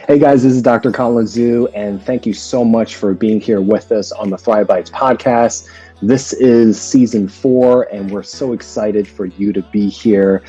Hey guys, this is Dr. Colin Zhu, and thank you so much for being here with us on the Thrive Bites podcast. This is season 4, and we're so excited for you to be here.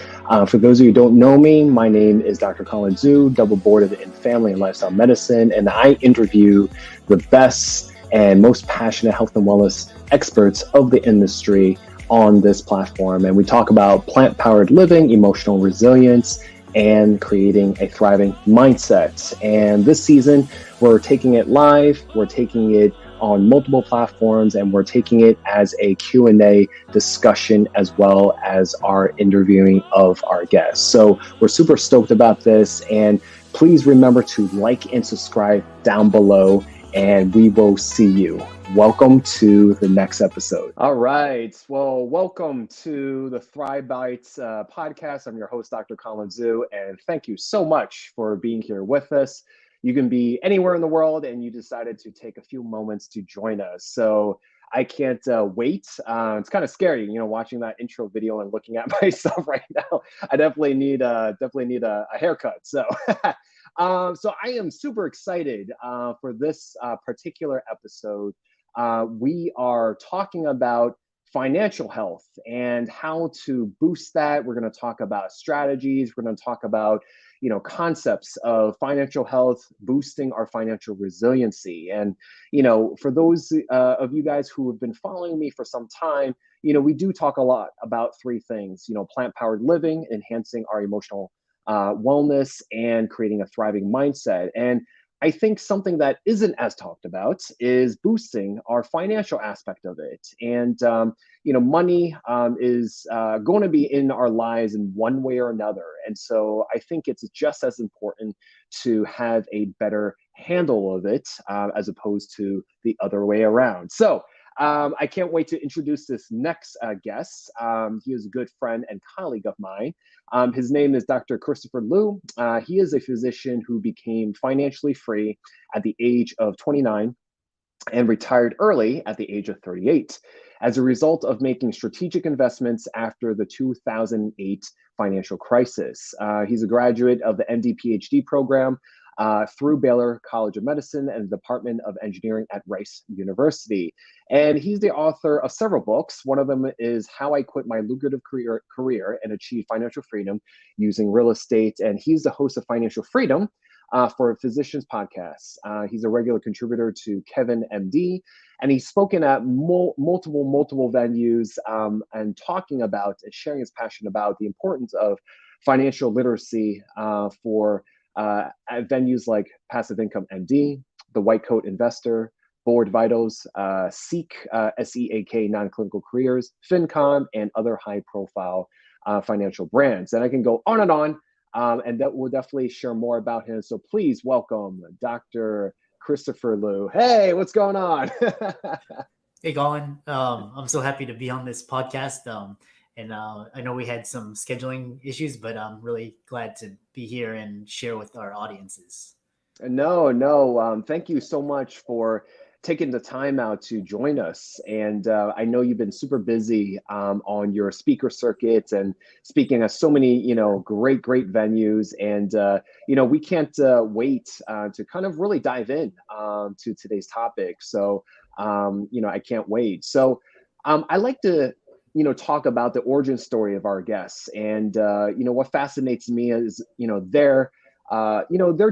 For those of you who don't know me, my name is Dr. Colin Zhu, double boarded in family and lifestyle medicine, and I interview the best and most passionate health and wellness experts of the industry on this platform. And we talk about plant-powered living, emotional resilience, and creating a thriving mindset. And this season, we're taking it live, we're taking it on multiple platforms, and we're taking it as a Q&A discussion as well as our interviewing of our guests. So we're super stoked about this, and please remember to like and subscribe down below, and we will see you. Welcome to the next episode. All right. Well, welcome to the Thrive Bites podcast. I'm your host, Dr. Colin Zhu, and thank you so much for being here with us. You can be anywhere in the world, and you decided to take a few moments to join us. So I can't wait. It's kind of scary, watching that intro video and looking at myself right now. I definitely need a haircut. So. So I am super excited for this particular episode. We are talking about financial health and how to boost that. We're going to talk about strategies. We're going to talk about, concepts of financial health, boosting our financial resiliency. And, for those of you guys who have been following me for some time, we do talk a lot about 3 things, plant-powered living, enhancing our emotional wellness, and creating a thriving mindset. And I think something that isn't as talked about is boosting our financial aspect of it. And, money is going to be in our lives in one way or another. And so I think it's just as important to have a better handle of it as opposed to the other way around. So I can't wait to introduce this next guest. He is a good friend and colleague of mine. His name is Dr. Christopher Liu. He is a physician who became financially free at the age of 29 and retired early at the age of 38 as a result of making strategic investments after the 2008 financial crisis. He's a graduate of the MD PhD program through Baylor College of Medicine and the Department of Engineering at Rice University. And he's the author of several books. One of them is How I Quit My Lucrative Career and Achieved Financial Freedom Using Real Estate. And he's the host of Financial Freedom for Physicians Podcasts. He's a regular contributor to Kevin MD, and he's spoken at multiple venues and talking about and sharing his passion about the importance of financial literacy for at venues like Passive Income MD, The White Coat Investor, Board Vitals, Seek, SEAK Non-Clinical Careers, FinCom, and other high-profile financial brands. And I can go on, and that will definitely share more about him. So please welcome Dr. Christopher Liu. Hey, what's going on? Hey, Colin. I'm so happy to be on this podcast. And I know we had some scheduling issues, but I'm really glad to be here and share with our audiences. No. Thank you so much for taking the time out to join us. And I know you've been super busy on your speaker circuits and speaking at so many, great venues. And, we can't wait to kind of really dive in to today's topic. So, I can't wait. So I like to talk about the origin story of our guests. And, what fascinates me is, their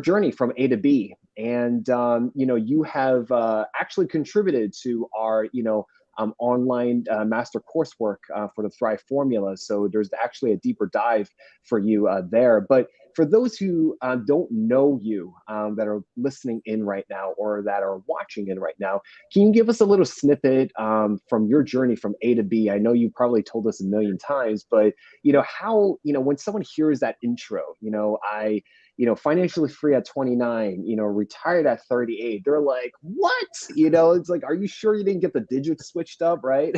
journey from A to B. And, you have actually contributed to our, online master coursework for the Thrive Formula. So there's actually a deeper dive for you there. But for those who don't know you that are listening in right now or that are watching in right now, can you give us a little snippet from your journey from A to B? I know you probably told us a million times, but, how, when someone hears that intro, financially free at 29, retired at 38, they're like, what? It's like, are you sure you didn't get the digits switched up, right?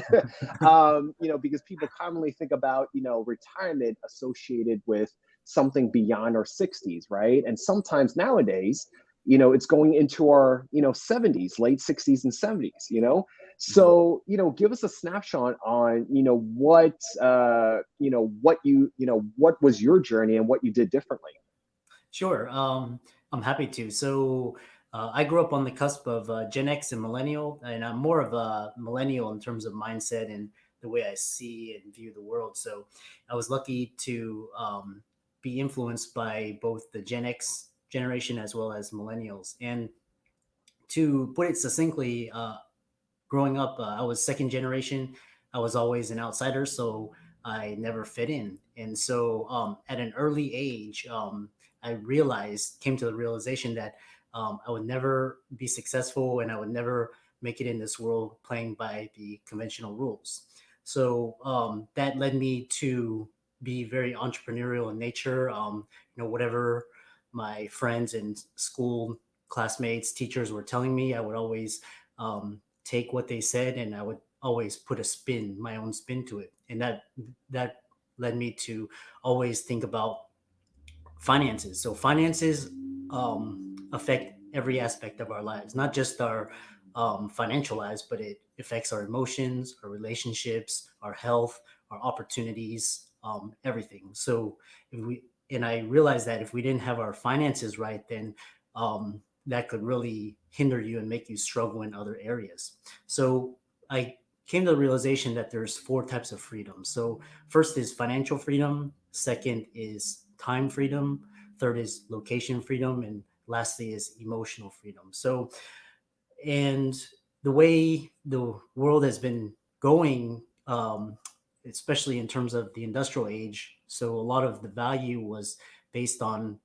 Because people commonly think about, retirement associated with something beyond our 60s, right? And sometimes nowadays, it's going into our, 70s, late 60s and 70s, So, give us a snapshot on, what was your journey and what you did differently. Sure. I'm happy to. So I grew up on the cusp of Gen X and millennial, and I'm more of a millennial in terms of mindset and the way I see and view the world. So I was lucky to be influenced by both the Gen X generation as well as millennials. And to put it succinctly, growing up, I was second generation. I was always an outsider, so I never fit in. And so, at an early age, I came to the realization that I would never be successful, and I would never make it in this world playing by the conventional rules. So that led me to be very entrepreneurial in nature. Whatever my friends and school classmates, teachers were telling me, I would always take what they said, and I would always put my own spin to it. And that led me to always think about finances. So finances affect every aspect of our lives, not just our financial lives, but it affects our emotions, our relationships, our health, our opportunities, everything. So I realized that if we didn't have our finances right, then that could really hinder you and make you struggle in other areas. So I came to the realization that there's four types of freedom. So first is financial freedom, second is time freedom, third is location freedom, and lastly is emotional freedom. So, and the way the world has been going, especially in terms of the industrial age, so a lot of the value was based on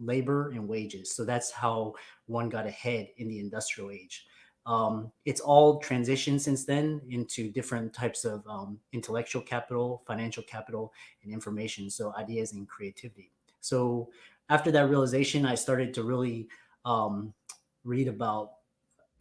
labor and wages. So that's how one got ahead in the industrial age. It's all transitioned since then into different types of intellectual capital, financial capital, and information. So ideas and creativity. So after that realization, I started to really read about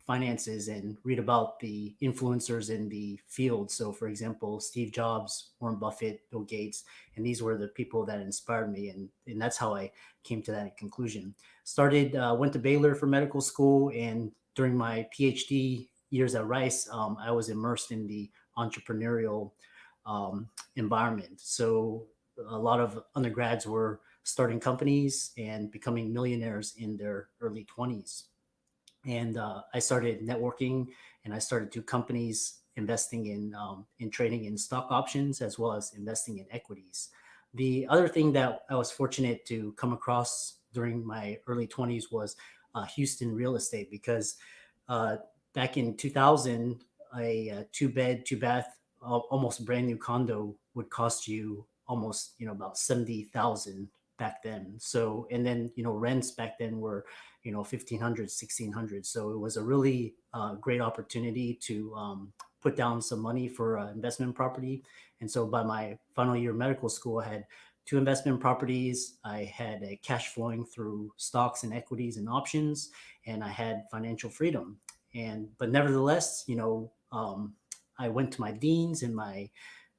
finances and read about the influencers in the field. So, for example, Steve Jobs, Warren Buffett, Bill Gates, and these were the people that inspired me, and that's how I came to that conclusion. Went to Baylor for medical school, and during my PhD years at Rice, I was immersed in the entrepreneurial environment. So, a lot of undergrads were starting companies and becoming millionaires in their early 20s, and I started networking, and I started two companies investing in trading in stock options as well as investing in equities. The other thing that I was fortunate to come across during my early 20s was Houston real estate, because uh, back in 2000, a two bed, two bath, almost brand new condo would cost you almost about 70,000 back then. So, and then rents back then were 1500, 1600. So it was a really great opportunity to put down some money for investment property. And so by my final year of medical school, I had two investment properties. I had a cash flowing through stocks and equities and options, and I had financial freedom. But nevertheless, I went to my deans and my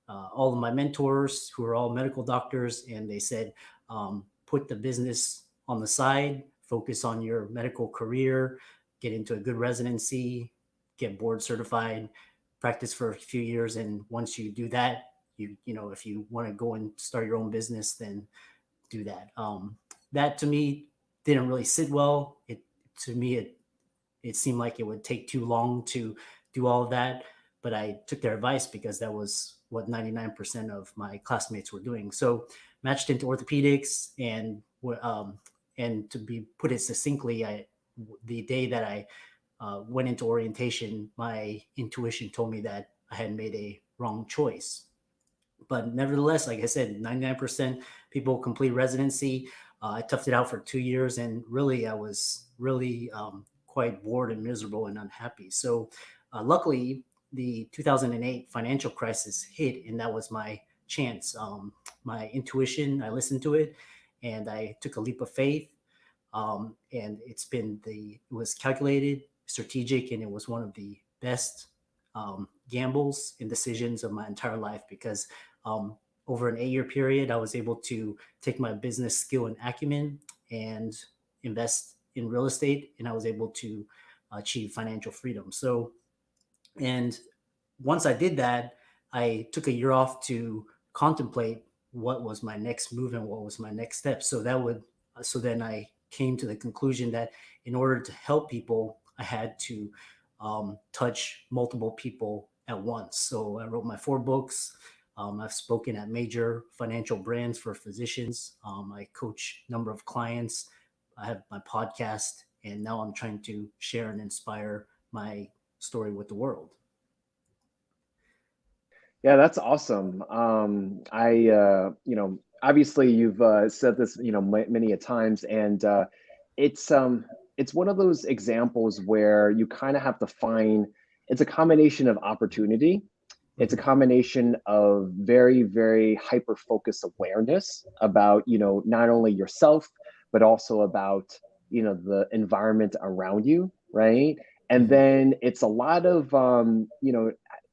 all of my mentors who are all medical doctors, and they said, put the business on the side, focus on your medical career, get into a good residency, get board certified, practice for a few years, and once you do that, if you want to go and start your own business, then do that. That to me didn't really sit well. It seemed like it would take too long to do all of that. But I took their advice because that was what 99% of my classmates were doing. So matched into orthopedics, and to be put it succinctly, the day that I went into orientation, my intuition told me that I had made a wrong choice. But nevertheless, like I said, 99% people complete residency. I toughed it out for 2 years, and really, I was really quite bored and miserable and unhappy. So, luckily, the 2008 financial crisis hit, and that was my chance. My intuition, I listened to it, and I took a leap of faith. And it was calculated, strategic, and it was one of the best gambles and decisions of my entire life, because um, over an 8-year period, I was able to take my business skill and acumen and invest in real estate, and I was able to achieve financial freedom. So, and once I did that, I took a year off to contemplate what was my next move and what was my next step. So that would So then I came to the conclusion that in order to help people, I had to touch multiple people at once. So I wrote my 4 books. I've spoken at major financial brands for physicians. I coach a number of clients. I have my podcast, and now I'm trying to share and inspire my story with the world. Yeah, that's awesome. Obviously you've said this, many a times, and it's it's one of those examples where you kind of have to find. It's a combination of opportunity. It's a Mhm. combination of very, very hyper focused awareness about, not only yourself, but also about, the environment around you, right? And Mhm. then it's a lot of,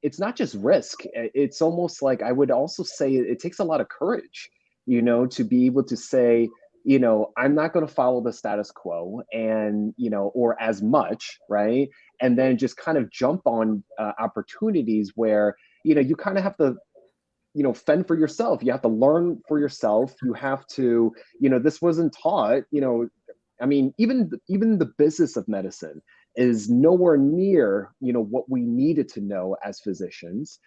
it's not just risk. It's almost like I would also say it takes a lot of courage, to be able to say, I'm not going to follow the status quo and, or as much, right? And then just kind of jump on opportunities where, you kind of have to, fend for yourself. You have to learn for yourself. You have to, this wasn't taught, I mean, even the business of medicine is nowhere near, what we needed to know as physicians,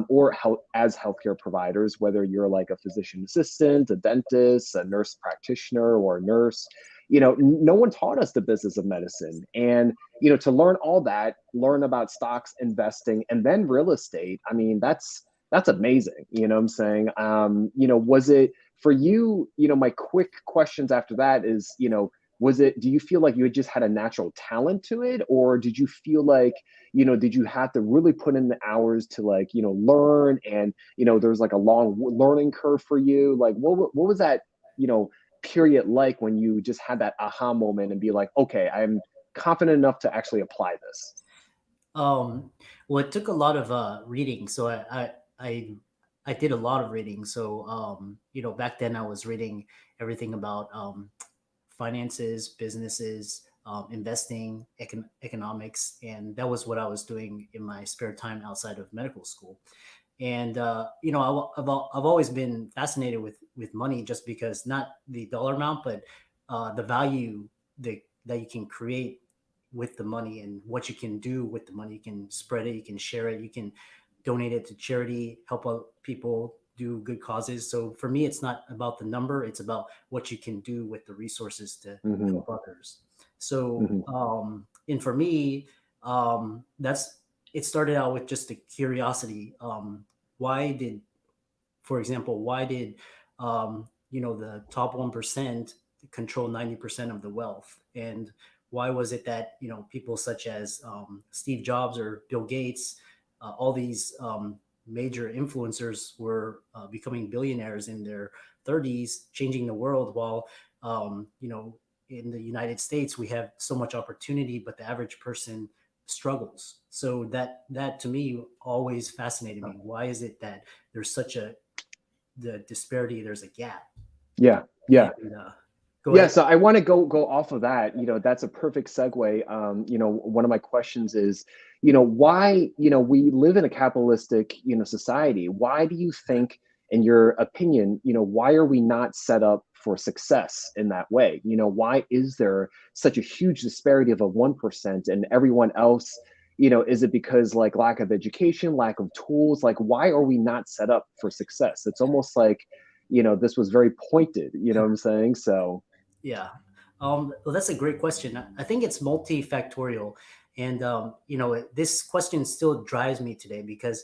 or as healthcare providers. Whether you're like a physician assistant, a dentist, a nurse practitioner, or a nurse, no one taught us the business of medicine. And to learn all that, learn about stocks, investing, and then real estate. I mean, that's amazing. You know what I'm saying? Was it for you? My quick questions after that is, do you feel like you had just had a natural talent to it, or did you feel like, did you have to really put in the hours to, like, learn, and there's like a long learning curve for you? Like, what was that, period like when you just had that aha moment and be like, okay, I'm confident enough to actually apply this? Um, well, it took a lot of reading. So I I did a lot of reading. So back then I was reading everything about finances, businesses, investing, economics, and that was what I was doing in my spare time outside of medical school. And I've always been fascinated with money, just because not the dollar amount, but the value that you can create with the money, and what you can do with the money. You can spread it, you can share it, you can donate it to charity, help out people, do good causes. So for me, it's not about the number, it's about what you can do with the resources to Hmm. help others. So Hmm. and for me, that's it started out with just a curiosity. Why did, for example, why did the top 1% control 90% of the wealth? And why was it that people such as Steve Jobs or Bill Gates, all these major influencers were becoming billionaires in their 30s, changing the world, while in the United States we have so much opportunity, but the average person struggles. So that to me always fascinated me. Why is it that there's such a the disparity, there's a gap? Yeah, yeah. And go Yeah, ahead. so I want to go off of that. That's a perfect segue. One of my questions is, why, we live in a capitalistic, society. Why do you think, in your opinion, why are we not set up for success in that way? Why is there such a huge disparity of a 1% and everyone else? Is it because, like, lack of education, lack of tools? Like, why are we not set up for success? It's almost like, this was very pointed. You know what I'm saying? So. Yeah. Well, that's a great question. I think it's multifactorial, and this question still drives me today, because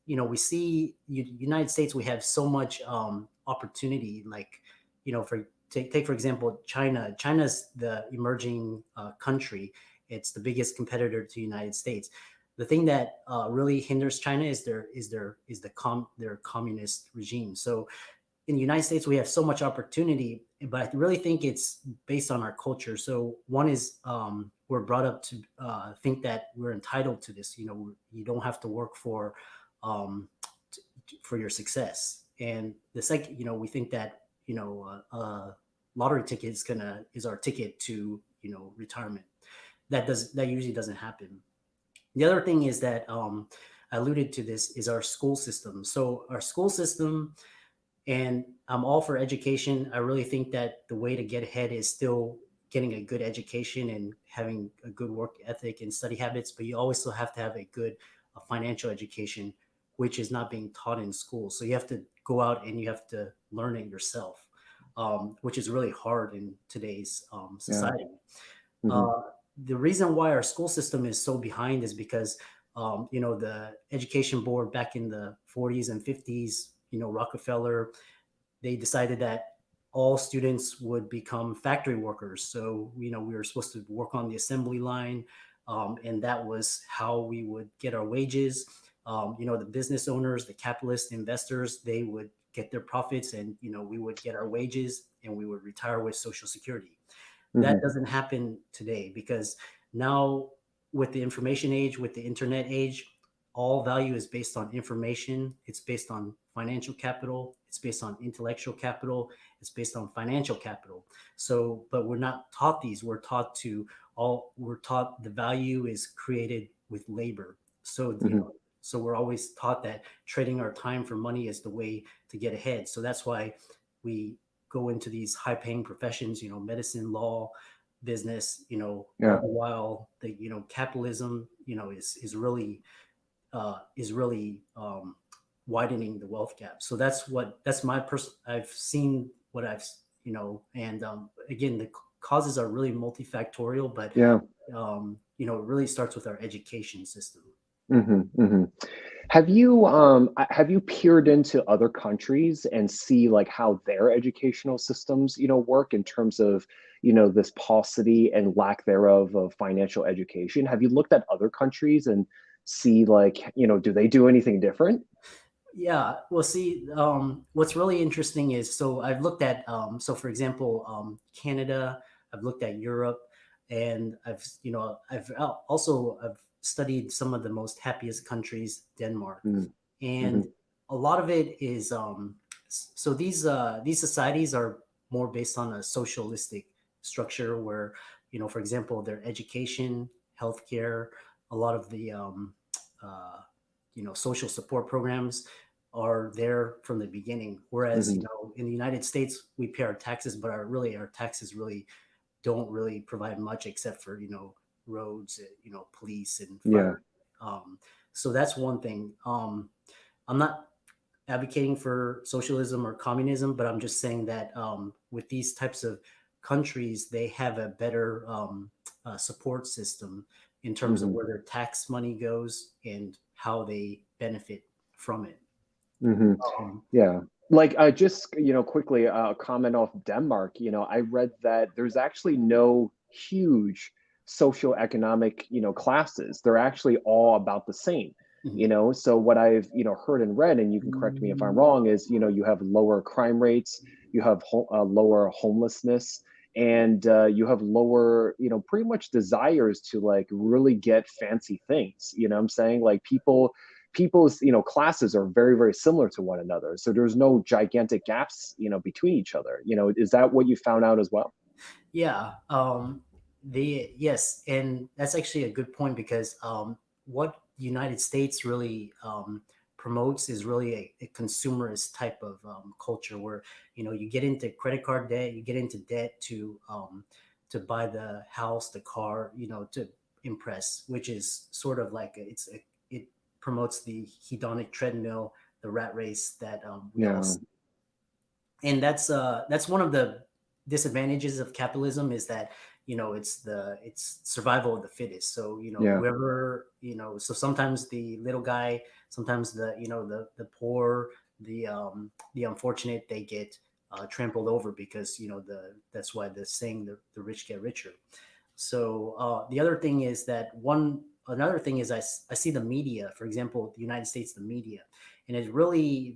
we see United States, we have so much opportunity. Like, for take for example, China. China's the emerging country. It's the biggest competitor to the United States. The thing that really hinders China is their communist regime. So in the United States, we have so much opportunity, but I really think it's based on our culture. So one is we're brought up to think that we're entitled to this. You don't have to work for your success. And the second, we think that lottery ticket is our ticket to retirement. That usually doesn't happen. The other thing is that I alluded to this, is our school system. So our school system, And I'm all for education. I really think that the way to get ahead is still getting a good education and having a good work ethic and study habits, but you also have to have a good financial education, which is not being taught in school. So you have to go out and you have to learn it yourself, which is really hard in today's Yeah. society. Hmm. Uh, the reason why our school system is so behind is because, the education board back in the 40s and 50s, Rockefeller, they decided that all students would become factory workers. So, we were supposed to work on the assembly line, and that was how we would get our wages. The business owners, the capitalist investors, they would get their profits, and we would get our wages, and we would retire with Social Security. That Hmm. doesn't happen today because now, with the information age, with the internet age, all value is based on information. It's based on financial capital. It's based on intellectual capital. It's based on financial capital. So, but we're not taught these. We're taught the value is created with labor. So, Hmm. so we're always taught that trading our time for money is the way to get ahead. So that's why we go into these high paying professions, medicine, law, business, all Yeah. the while the, capitalism, is really widening the wealth gap. So that's my I've seen what and again, the causes are really multifactorial, but Yeah. it really starts with our education system. Hmm. Hmm. Have you peered into other countries and see like how their educational systems, work in terms of, this paucity and lack thereof of financial education? Have you looked at other countries and see like, do they do anything different? Yeah, well, see, what's really interesting is, so I've looked at, so for example, Canada, I've looked at Europe, and I've studied some of the most happiest countries, Denmark, Mm-hmm. and Mm-hmm. a lot of it is, so these societies are more based on a socialistic structure where, for example, their education, healthcare, a lot of the uh, social support programs are there from the beginning. Whereas, Mm-hmm. in the United States, we pay our taxes, but our taxes really don't really provide much except for, roads, police and Yeah. fire. Um, so that's one thing. I'm not advocating for socialism or communism, but I'm just saying that with these types of countries, they have a better support system in terms of Mm-hmm. where their tax money goes and how they benefit from it. Mm-hmm. Um, Yeah. Like just, quickly comment off Denmark, I read that there's actually no huge socioeconomic, classes. They're actually all about the same. mhm. So what I've, heard and read, and you can correct me if I'm wrong, is, you have lower crime rates, you have lower homelessness, and you have lower, pretty much desires to like really get fancy things. You know what I'm saying? Like people's classes are very very similar to one another, so there's no gigantic gaps between each other. Is that what you found out as well? Yeah, yes, and that's actually a good point because what the United States really promotes is really a consumerist type of culture where you get into credit card debt, you get into debt to buy the house, the car, to impress, which is sort of like it promotes the hedonic treadmill, the rat race that we all Yeah. see. And that's one of the disadvantages of capitalism is that it's survival of the fittest. So Yeah. whoever, so sometimes the little guy, sometimes the poor, the unfortunate, they get trampled over because that's why the saying the rich get richer. So the other thing is that another thing is I see the media, for example, the United States, the media, and it really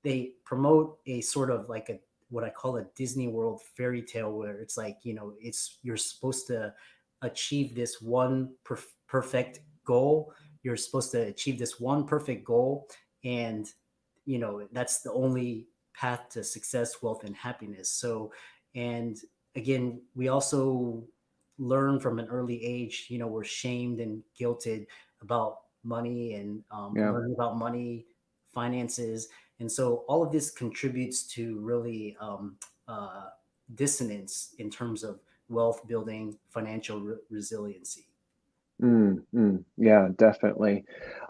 they promote a sort of like a what I call a Disney World fairy tale where it's like, it's you're supposed to achieve this one perfect goal. You're supposed to achieve this one perfect goal, and that's the only path to success, wealth, and happiness. So, and again, we also learn from an early age. We're shamed and guilted about money and Yeah. learning about money, finances, And so all of this contributes to really dissonance in terms of wealth building, financial resiliency. Yeah, definitely.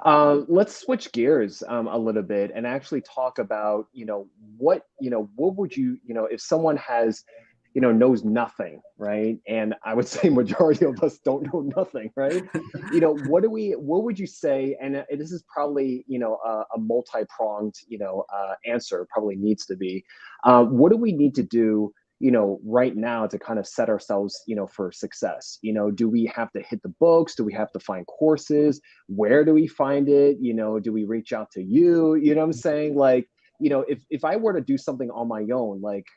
Let's switch gears a little bit and actually talk about, what would you, if someone has, knows nothing, right? And I would say majority of us don't know nothing, right? What would you say? And this is probably, a multi-pronged, answer probably needs to be, what do we need to do right now to kind of set ourselves, for success? Do we have to hit the books? Do we have to find courses? Where do we find it? Do we reach out to you? You know what I'm saying? Like, if I were to do something on my own, like,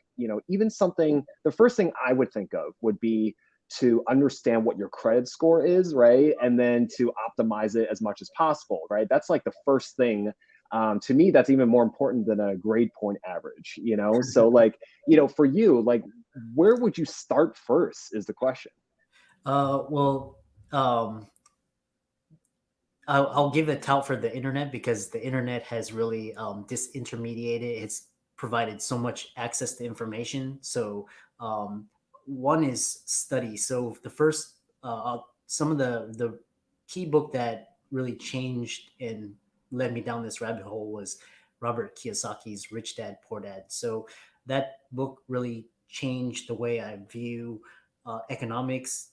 even something, the first thing I would think of would be to understand what your credit score is, right? And then to optimize it as much as possible, right? That's like the first thing. To me, that's even more important than a grade point average, So like, for you, like, where would you start first is the question. Well, I'll give a tout for the internet because the internet has really disintermediated. It's provided so much access to information. So one is study. So the first, some of the key book that really changed and led me down this rabbit hole was Robert Kiyosaki's Rich Dad Poor Dad. So that book really changed the way I view economics,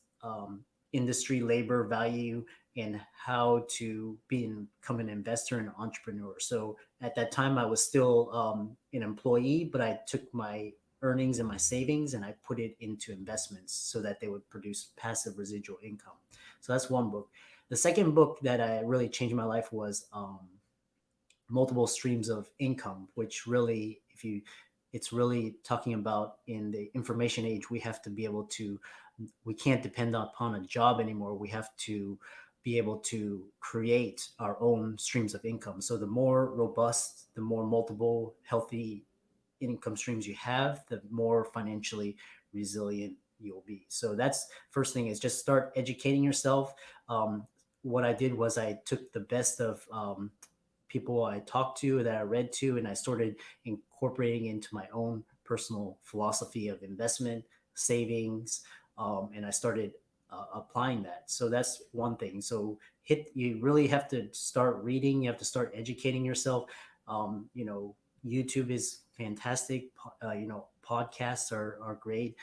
industry, labor, value, and how to become an investor and entrepreneur. So at that time, I was still an employee, but I took my earnings and my savings and I put it into investments so that they would produce passive residual income. So that's one book. The second book that I really changed my life was Multiple Streams of Income, which really, it's really talking about in the information age, we have to be able to, we can't depend upon a job anymore. We have to be able to create our own streams of income. So the more robust, the more multiple healthy income streams you have, the more financially resilient you'll be. So that's first thing, is just start educating yourself. What I did was I took the best of people I talked to, that I read to, and I started incorporating into my own personal philosophy of investment, savings, and I started applying that. So that's one thing. So you really have to start reading. You have to start educating yourself. YouTube is fantastic. Podcasts are great.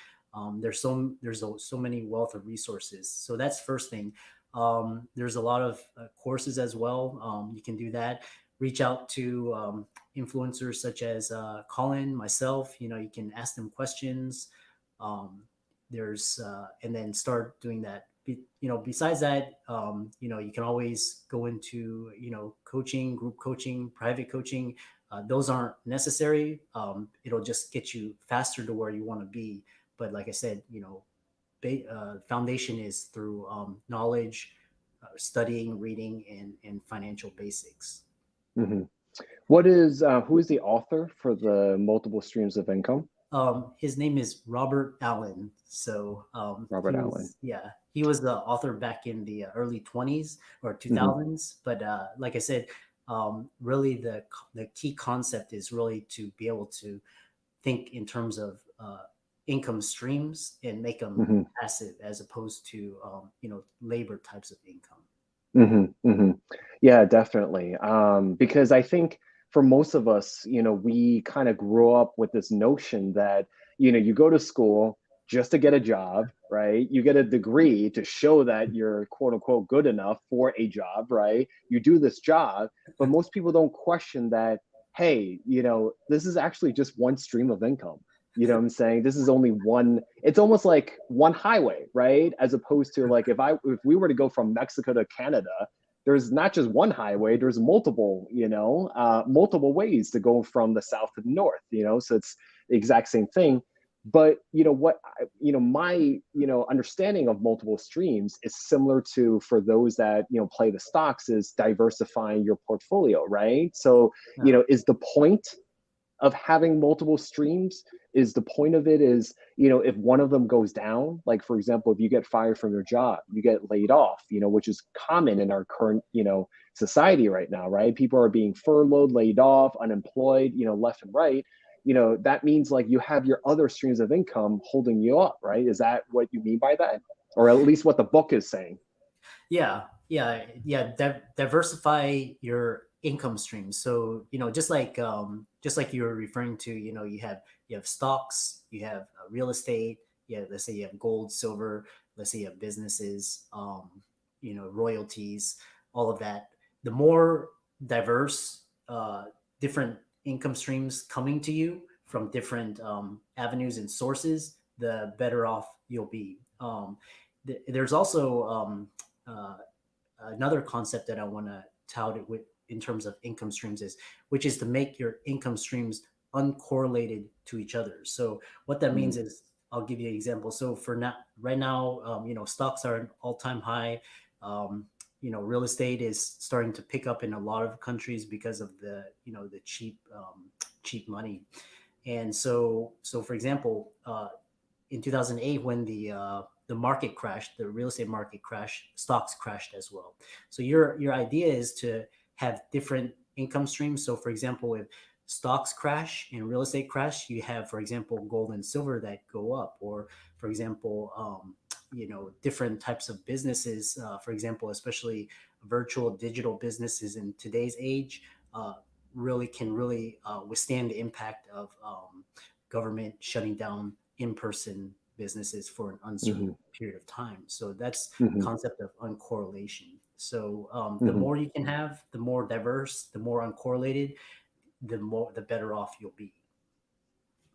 There's so many wealth of resources. So that's first thing. There's a lot of courses as well. You can do that. Reach out to influencers such as Colin, myself. You can ask them questions. And then start doing that. Besides that, you can always go into coaching, group coaching, private coaching. Those aren't necessary. It'll just get you faster to where you want to be. But like I said, foundation is through knowledge, studying, reading, and financial basics. Mm-hmm. Who is the author for the Multiple Streams of Income? His name is Robert Allen. So Robert Allen. He was the author back in the early 20s or 2000s. Mm-hmm. But like I said, really the key concept is really to be able to think in terms of income streams and make them passive, as opposed to labor types of income. Yeah, definitely. Because I think for most of us, we kind of grew up with this notion that you go to school just to get a job, right? You get a degree to show that you're quote unquote good enough for a job, right? You do this job, but most people don't question that, hey, this is actually just one stream of income. You know what I'm saying? This is only one, it's almost like one highway, right? As opposed to like, if we were to go from Mexico to Canada, there's not just one highway, there's multiple, multiple ways to go from the south to the north, so it's the exact same thing. But my understanding of multiple streams is similar to, for those that play the stocks, is diversifying your portfolio, right? So is the point of having multiple streams is the point of it is, if one of them goes down, like for example, if you get fired from your job, you get laid off, which is common in our current, society right now, right? People are being furloughed, laid off, unemployed, left and right. That means like you have your other streams of income holding you up, right? Is that what you mean by that? Or at least what the book is saying? Yeah, diversify your income streams. So just like you were referring to, you have stocks, you have real estate, let's say you have gold, silver, let's say you have businesses, royalties, all of that. The more diverse, different income streams coming to you from different avenues and sources, the better off you'll be. There's also another concept that I want to tout it with in terms of income streams which is to make your income streams uncorrelated to each other. So what that means is, I'll give you an example. So right now, stocks are an all-time high. Real estate is starting to pick up in a lot of countries because of the cheap money. And so for example, in 2008, when the market crashed, the real estate market crashed, stocks crashed as well. So your idea is to have different income streams. So for example, if stocks crash and real estate crash, you have, for example, gold and silver that go up, or for example, different types of businesses, for example, especially virtual digital businesses in today's age, really can withstand the impact of government shutting down in-person businesses for an uncertain period of time. So that's the concept of uncorrelation. So the more you can have, the more diverse, the more uncorrelated, the better off you'll be.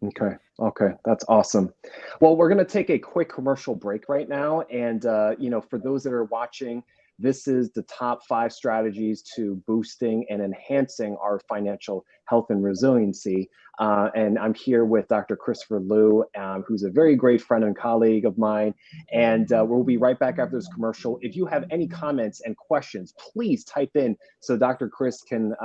Okay, that's awesome. Well, we're going to take a quick commercial break right now. And, for those that are watching, this is the top 5 strategies to boosting and enhancing our financial health and resiliency. And I'm here with Dr. Christopher Liu, who's a very great friend and colleague of mine. And we'll be right back after this commercial. If you have any comments and questions, please type in so Dr. Chris can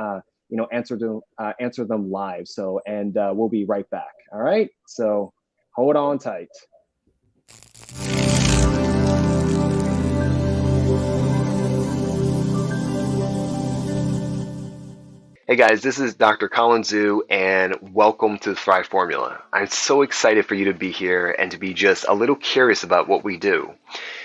answer them live. So, and we'll be right back. All right. So hold on tight. Hey guys, this is Dr. Colin Zhu, and welcome to the Thrive Formula. I'm so excited for you to be here and to be just a little curious about what we do.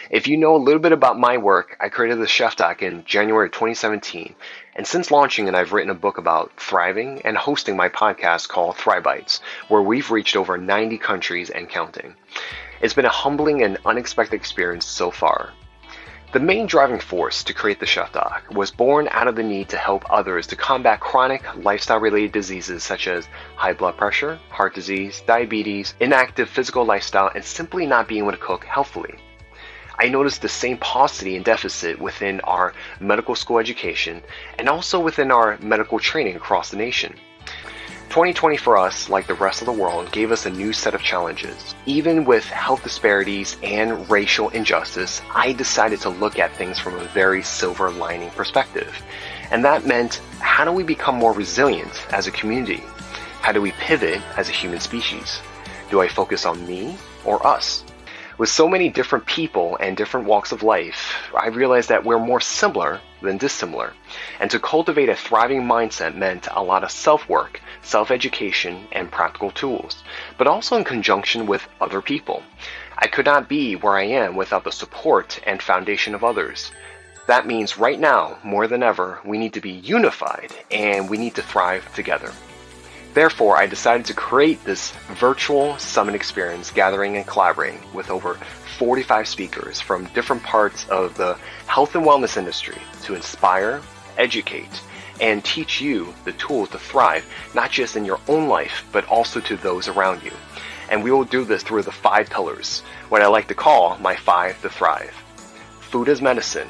If you know a little bit about my work, I created the Chef Doc in January 2017, and since launching it, I've written a book about thriving and hosting my podcast called Thrive Bites, where we've reached over 90 countries and counting. It's been a humbling and unexpected experience so far. The main driving force to create the Chef Doc was born out of the need to help others to combat chronic lifestyle-related diseases such as high blood pressure, heart disease, diabetes, inactive physical lifestyle, and simply not being able to cook healthfully. I noticed the same paucity and deficit within our medical school education and also within our medical training across the nation. 2020 for us, like the rest of the world, gave us a new set of challenges. Even with health disparities and racial injustice, I decided to look at things from a very silver lining perspective. And that meant, how do we become more resilient as a community? How do we pivot as a human species? Do I focus on me or us? With so many different people and different walks of life, I realized that we're more similar than dissimilar. And to cultivate a thriving mindset meant a lot of self-work, self-education, and practical tools, but also in conjunction with other people. I could not be where I am without the support and foundation of others. That means right now, more than ever, we need to be unified and we need to thrive together. Therefore, I decided to create this virtual summit experience, gathering and collaborating with over 45 speakers from different parts of the health and wellness industry to inspire, educate, and teach you the tools to thrive, not just in your own life, but also to those around you. And we will do this through the 5 pillars, what I like to call my 5 to thrive. Food as medicine,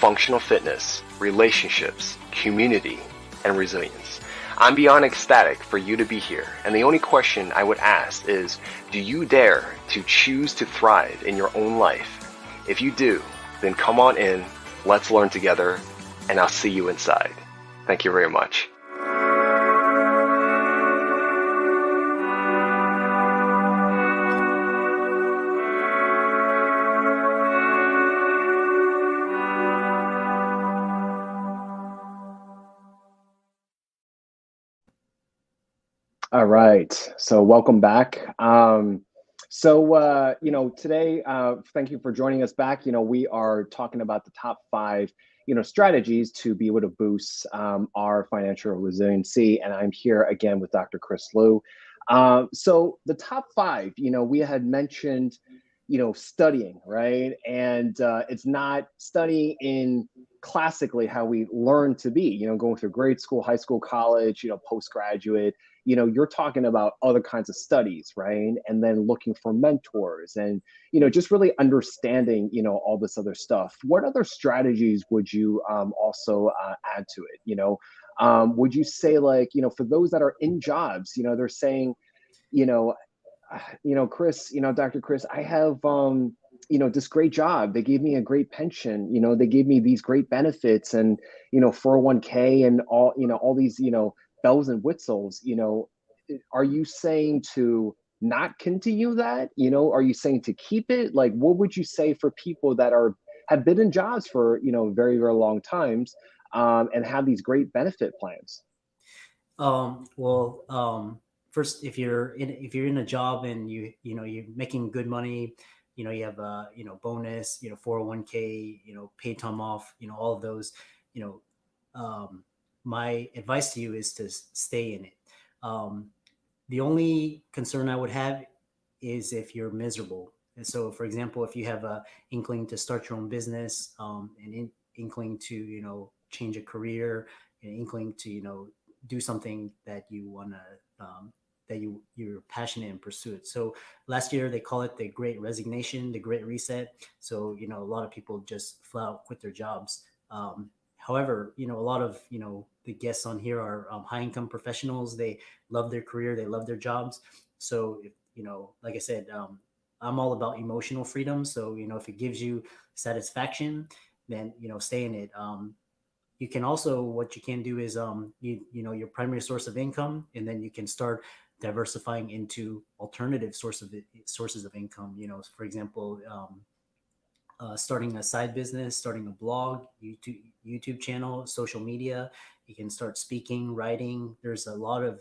functional fitness, relationships, community, and resilience. I'm beyond ecstatic for you to be here, and the only question I would ask is, do you dare to choose to thrive in your own life? If you do, then come on in, let's learn together, and I'll see you inside. Thank you very much. All right. So welcome back. Today, thank you for joining us back. We are talking about the top five, strategies to be able to boost our financial resiliency. And I'm here again with Dr. Chris Liu. So the top five, we had mentioned, studying, right? And it's not studying in classically how we learn to be, going through grade school, high school, college, postgraduate. You're talking about other kinds of studies, right? And then looking for mentors and, just really understanding, all this other stuff. What other strategies would you also add to it? Would you say, like, for those that are in jobs, they're saying, you know, Chris, Dr. Chris, I have, this great job. They gave me a great pension. They gave me these great benefits and, 401k and all these, bells and whistles. Are you saying to not continue that? Are you saying to keep it? Like, what would you say for people that have been in jobs for, very, very long times, and have these great benefit plans? Well, first, if you're in a job and you're making good money, you have a bonus, 401k, paid time off, all of those, you know, my advice to you is to stay in it. Um, the only concern I would have is if you're miserable. And so, for example, if you have a inkling to start your own business, inkling to change a career, an inkling to do something that you want to that you're passionate and pursue it. So last year they call it the Great Resignation, the Great Reset. So a lot of people just flat out quit their jobs. However, a lot of the guests on here are high income professionals. They love their career, they love their jobs. So if, like I said, I'm all about emotional freedom. So if it gives you satisfaction, then stay in it. You can also, what you can do is your primary source of income, and then you can start diversifying into alternative sources of income. For example, starting a side business, starting a blog, YouTube channel, social media. You can start speaking, writing. There's a lot of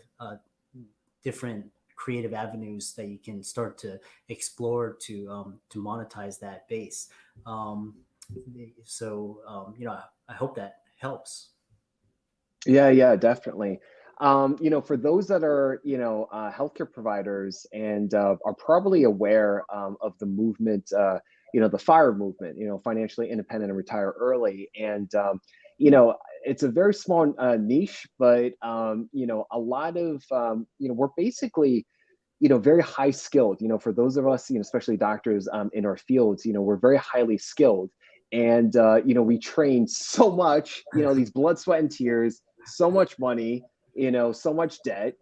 different creative avenues that you can start to explore to monetize that base. Um, I hope that helps. Yeah, definitely. For those that are, healthcare providers and are probably aware of the movement, the FIRE movement, financially independent and retire early. And, it's a very small niche, but, a lot of, we're basically, very high skilled, for those of us, especially doctors in our fields, we're very highly skilled. And, we train so much, these blood, sweat, and tears, so much money, so much debt,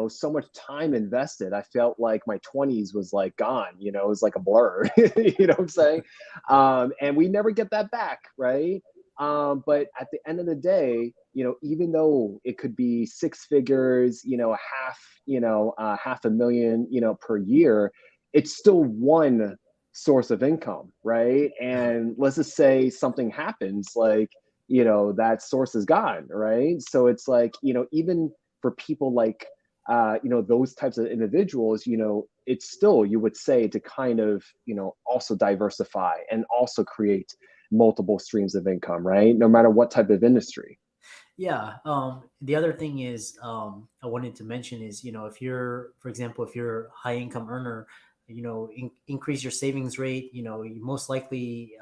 so much time invested. I felt like my 20s was like gone, it was like a blur, you know what I'm saying? And we never get that back, right? But at the end of the day, even though it could be six figures, half a million, per year, it's still one source of income, right? And let's just say something happens, like, that source is gone, right? So it's like, even for people like, those types of individuals, it's still, you would say, to kind of, also diversify and also create multiple streams of income, right? No matter what type of industry. Yeah. The other thing is, I wanted to mention is, if you're, for example, if you're a high income earner, increase your savings rate. You most likely,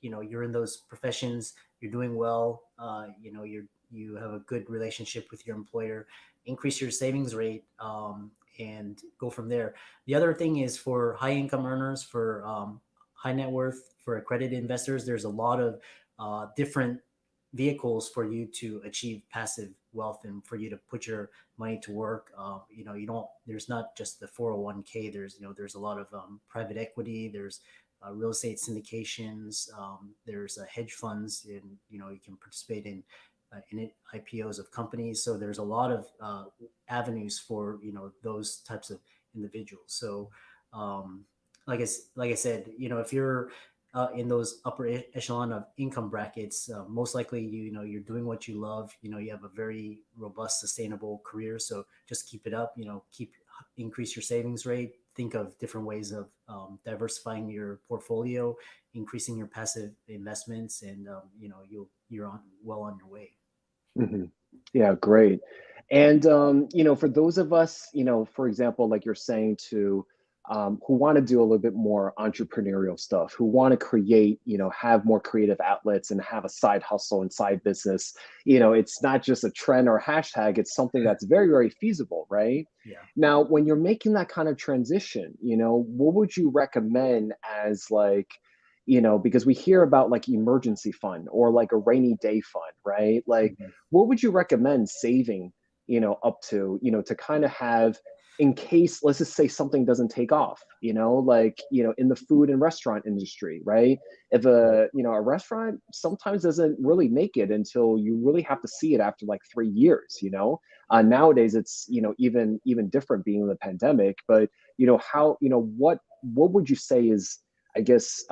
you're in those professions, you're doing well. You have a good relationship with your employer. Increase your savings rate, and go from there. The other thing is for high income earners, for high net worth, for accredited investors. There's a lot of different vehicles for you to achieve passive wealth and for you to put your money to work. You don't, there's not just the 401k. There's a lot of private equity. There's real estate syndications. There's hedge funds, and you can participate in IPOs of companies. So there's a lot of avenues for those types of individuals. So, like I said, if you're in those upper echelon of income brackets, most likely you're doing what you love. You have a very robust, sustainable career. So just keep it up. Increase your savings rate. Think of different ways of diversifying your portfolio, increasing your passive investments, and you're on your way. Hmm. Yeah, great. And for those of us, for example, like you're saying, to who want to do a little bit more entrepreneurial stuff, who want to create, have more creative outlets and have a side hustle and side business, it's not just a trend or hashtag, it's something that's very, very feasible, right? Yeah. Now, when you're making that kind of transition, what would you recommend as like, because we hear about like emergency fund or like a rainy day fund, right? Like, Mhm. what would you recommend saving, up to kind of have in case, let's just say something doesn't take off, like, in the food and restaurant industry, right? If Right. a restaurant sometimes doesn't really make it until you really have to see it after like 3 years, nowadays it's, even different being in the pandemic, but, how, what would you say is, I guess,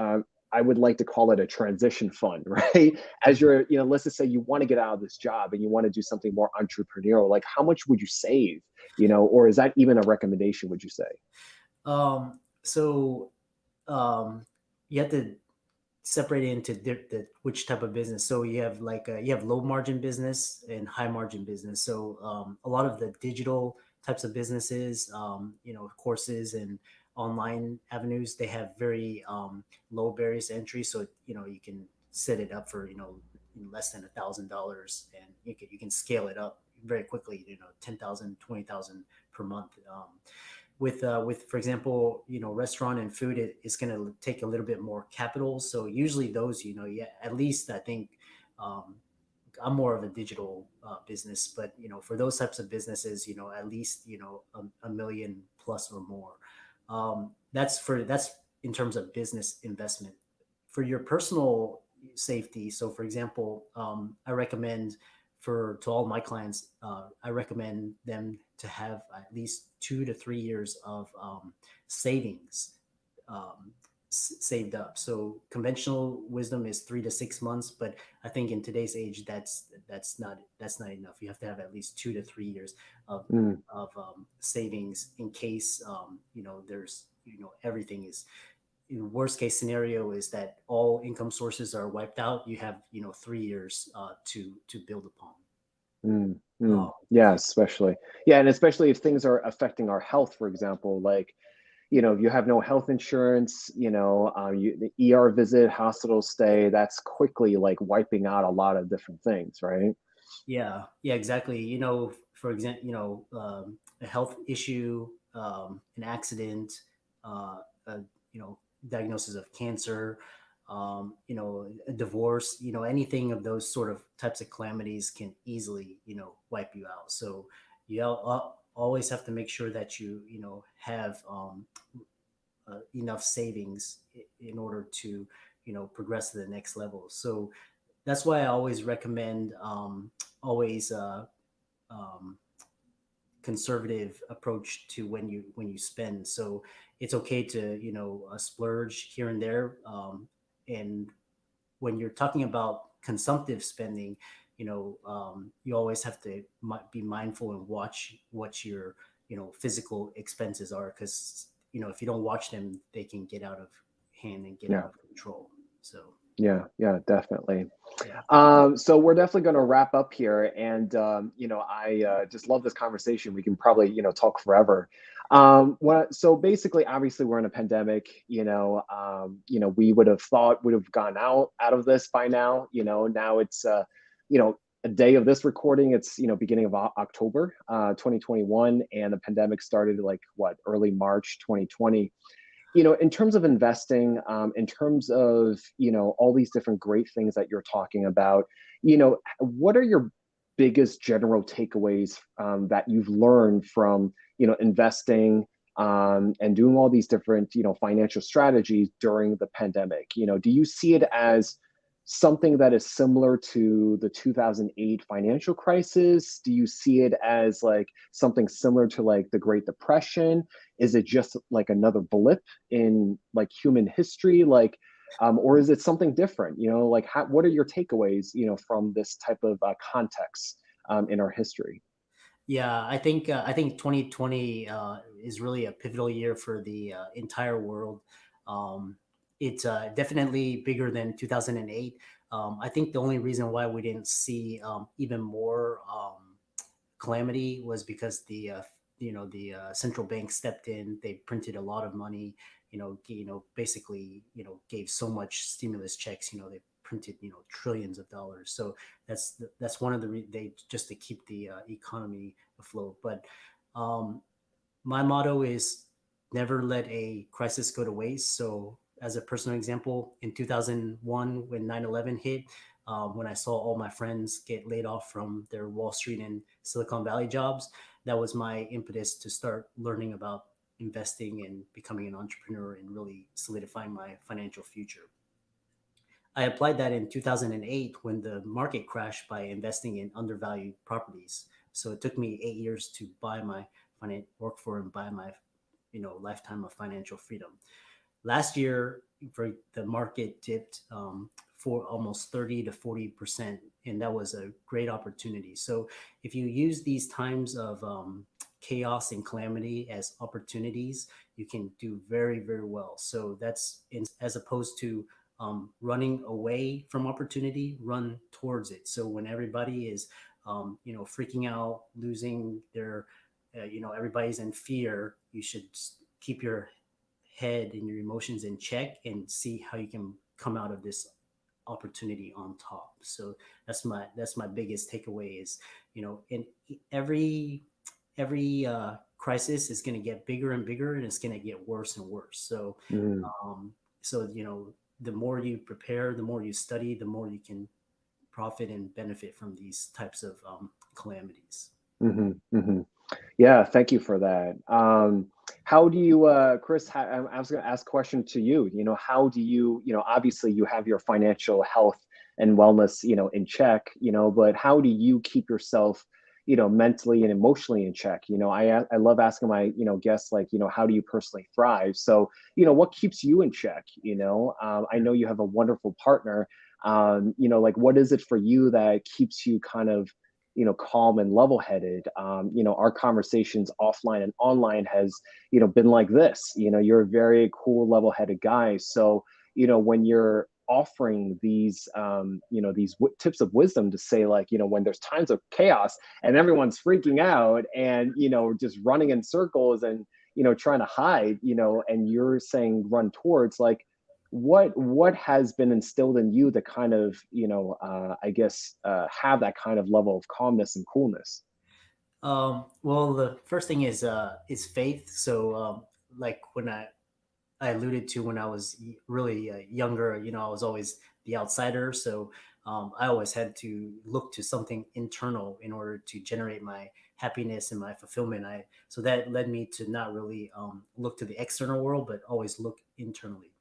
I would like to call it a transition fund, right? As you're, let's just say you want to get out of this job and you want to do something more entrepreneurial, like how much would you save, or is that even a recommendation, would you say? So you have to separate it into which type of business. So you have you have low margin business and high margin business. So a lot of the digital types of businesses, courses and online avenues, they have very low barriers to entry. So you can set it up for less than $1,000, and you can scale it up very quickly. 10,000, 20,000 per month. With for example, restaurant and food, it's going to take a little bit more capital. So usually those, yeah, at least I think, um, I'm more of a digital business, but for those types of businesses, at least a million plus or more. That's in terms of business investment. For your personal safety, so for example, I recommend, for to all my clients, I recommend them to have at least 2 to 3 years of savings, um, saved up. So conventional wisdom is 3 to 6 months, but I think in today's age, that's not enough. You have to have at least 2 to 3 years of Mm, savings in case there's everything is, in worst case scenario is that all income sources are wiped out. You have 3 years to build upon. mm. Um, Yeah, especially. Yeah, and especially if things are affecting our health, for example, like, if you have no health insurance, the ER visit, hospital stay, that's quickly like wiping out a lot of different things, right? yeah, exactly. For example, a health issue, an accident, a, diagnosis of cancer, a divorce, anything of those sort of types of calamities can easily, wipe you out. So always have to make sure that you have enough savings in order to, progress to the next level. So that's why I always recommend, always um, conservative approach to when you spend. So it's okay to splurge here and there, and when you're talking about consumptive spending, you always have to be mindful and watch what your physical expenses are, because if you don't watch them, they can get out of hand and get out Yeah, of control. So yeah, definitely. yeah. So we're definitely going to wrap up here, and I just love this conversation. We can probably talk forever. So basically, obviously, we're in a pandemic. We would have thought would have gone out of this by now. Now it's a day of this recording. It's beginning of October 2021, and the pandemic started like what, early March 2020. In terms of investing, in terms of, all these different great things that you're talking about, what are your biggest general takeaways, that you've learned from, investing, and doing all these different, financial strategies during the pandemic? Do you see it as something that is similar to the 2008 financial crisis? Do you see it as like something similar to like the Great Depression? Is it just like another blip in like human history? Like, or is it something different? Like what are your takeaways, from this type of context in our history? Yeah, I think 2020 is really a pivotal year for the entire world. Um, it's definitely bigger than 2008. I think the only reason why we didn't see even more calamity was because the central bank stepped in. They printed a lot of money. Basically, gave so much stimulus checks. They printed trillions of dollars. So that's one of they just to keep the economy afloat. But um, my motto is never let a crisis go to waste. So, as a personal example, in 2001, when 9/11 hit, when I saw all my friends get laid off from their Wall Street and Silicon Valley jobs, that was my impetus to start learning about investing and becoming an entrepreneur and really solidifying my financial future. I applied that in 2008 when the market crashed by investing in undervalued properties. So it took me 8 years to work for and buy my, lifetime of financial freedom. Last year, for the market dipped for almost 30 to 40%, and that was a great opportunity. So if you use these times of chaos and calamity as opportunities, you can do very, very well. So as opposed to running away from opportunity, run towards it. So when everybody is, freaking out, losing their, everybody's in fear, you should keep your head and your emotions in check and see how you can come out of this opportunity on top. So that's my biggest takeaway is, in every crisis is going to get bigger and bigger, and it's going to get worse and worse. So Mm, um so the more you prepare, the more you study, the more you can profit and benefit from these types of calamities. hmm hmm Yeah, thank you for that. How do you, Chris? I was going to ask a question to you. How do you, obviously you have your financial health and wellness, in check, but how do you keep yourself, mentally and emotionally in check? I love asking my, guests like, how do you personally thrive? So, what keeps you in check? I know you have a wonderful partner. Like what is it for you that keeps you kind of calm and level headed? Our conversations offline and online has been like this. You're a very cool level headed guy. So when you're offering these tips of wisdom to say, like, when there's times of chaos and everyone's freaking out and just running in circles and trying to hide, and you're saying run towards, like, what has been instilled in you to kind of I guess have that kind of level of calmness and coolness? Well, the first thing is faith. So like when I alluded to when I was really younger, I was always the outsider. So I always had to look to something internal in order to generate my happiness and my fulfillment. So that led me to not really look to the external world, but always look internally.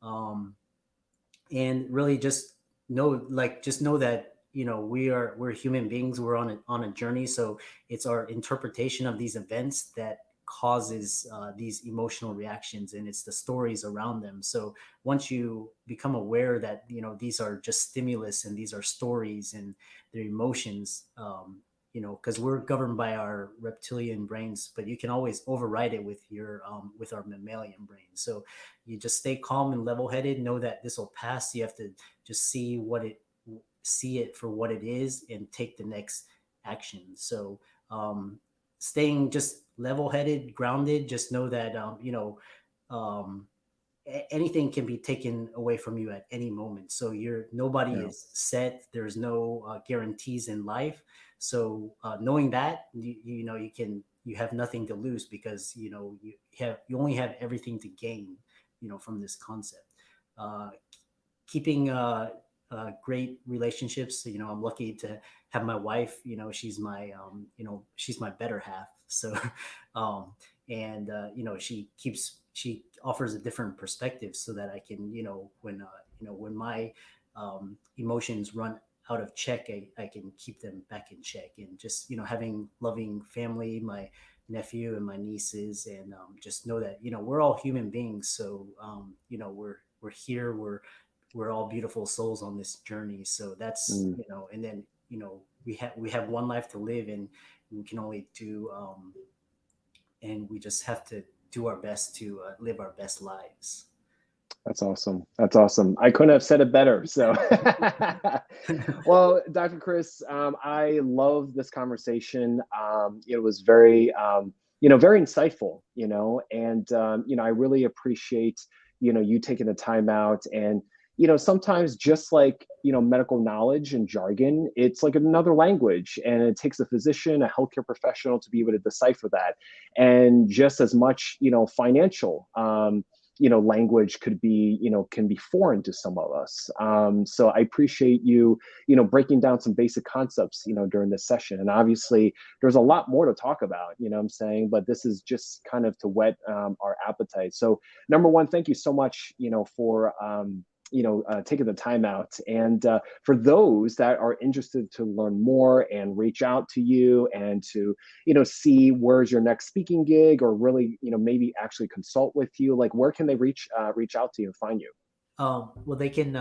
Um, and really just know that we're human beings. We're on a journey. So it's our interpretation of these events that causes these emotional reactions, and it's the stories around them. So once you become aware that these are just stimulus and these are stories and their emotions, because we're governed by our reptilian brains, but you can always override it with your with our mammalian brain. So you just stay calm and level headed, know that this will pass. You have to just see it for what it is and take the next action. So staying just level headed, grounded, just know that um, anything can be taken away from you at any moment. So nobody Yeah. is set. There's no guarantees in life. So knowing that, you have nothing to lose, because you only have everything to gain, from this concept. Uh, Keeping great relationships. I'm lucky to have my wife. She's my better half. So, um, and she offers a different perspective so that I can, when my emotions run out of check, I can keep them back in check. And just having loving family, my nephew and my nieces, and just know that we're all human beings. So we're we're here, we're all beautiful souls on this journey. So that's, and then, we have one life to live, and we can only do, and we just have to do our best to live our best lives. That's awesome. That's awesome. I couldn't have said it better. So, well, Dr. Chris, I love this conversation. It was very, very insightful, and, I really appreciate, you taking the time out. And, sometimes just like, medical knowledge and jargon, it's like another language, and it takes a physician, a healthcare professional to be able to decipher that. And just as much, financial, language could be, can be foreign to some of us. So I appreciate you, breaking down some basic concepts, during this session. And obviously there's a lot more to talk about, what I'm saying, but this is just kind of to whet our appetite. So number one, thank you so much, for, taking the time out. And for those that are interested to learn more and reach out to you and to, see where's your next speaking gig, or really, maybe actually consult with you, like where can they reach out to you and find you? Well, they can,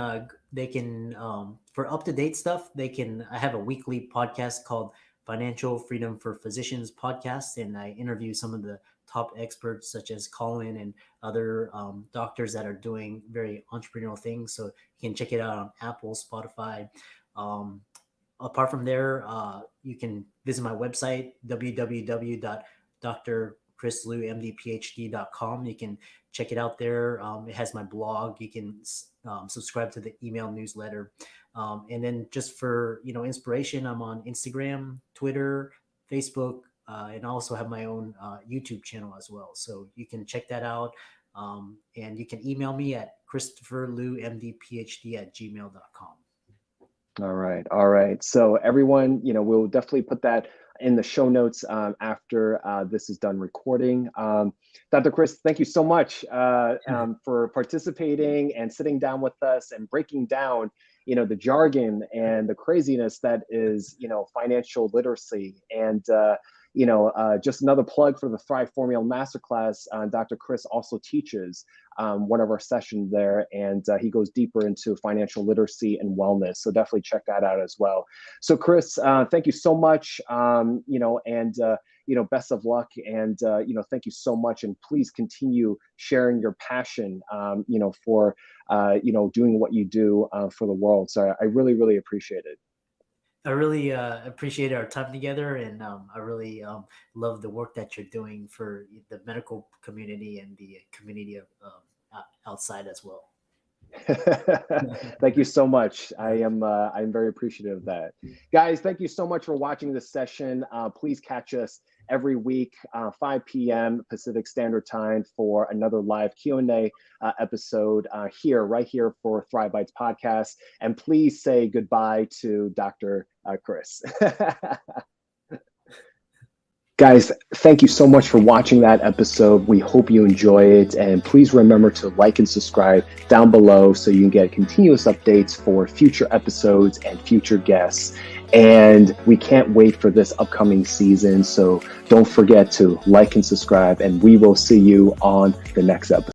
for up-to-date stuff, I have a weekly podcast called Financial Freedom for Physicians podcast, and I interview some of the top experts such as Colin and other doctors that are doing very entrepreneurial things. So you can check it out on Apple, Spotify. Apart from there, you can visit my website, www.drchrislumdphd.com. You can check it out there. It has my blog. You can subscribe to the email newsletter. And then just for, inspiration, I'm on Instagram, Twitter, Facebook, and I also have my own YouTube channel as well. So you can check that out. And you can email me at christopherlumdphd@gmail.com. All right. All right. So everyone, we'll definitely put that in the show notes after this is done recording. Dr. Chris, thank you so much for participating and sitting down with us and breaking down, the jargon and the craziness that is, financial literacy. And, just another plug for the Thrive Formula Masterclass. Dr. Chris also teaches one of our sessions there, and he goes deeper into financial literacy and wellness. So definitely check that out as well. So Chris, thank you so much, and best of luck, and thank you so much, and please continue sharing your passion, for doing what you do for the world. So I really, really appreciate it. I really appreciate our time together, and I really love the work that you're doing for the medical community and the community of outside as well. Thank you so much. I'm very appreciative of that. Guys, thank you so much for watching this session. Please catch us every week, 5 p.m. Pacific Standard Time for another live Q&A episode right here for Thrive Bites podcast. And please say goodbye to Dr. Chris. Guys, thank you so much for watching that episode. We hope you enjoy it. And please remember to like and subscribe down below so you can get continuous updates for future episodes and future guests. And we can't wait for this upcoming season. So don't forget to like and subscribe, and we will see you on the next episode.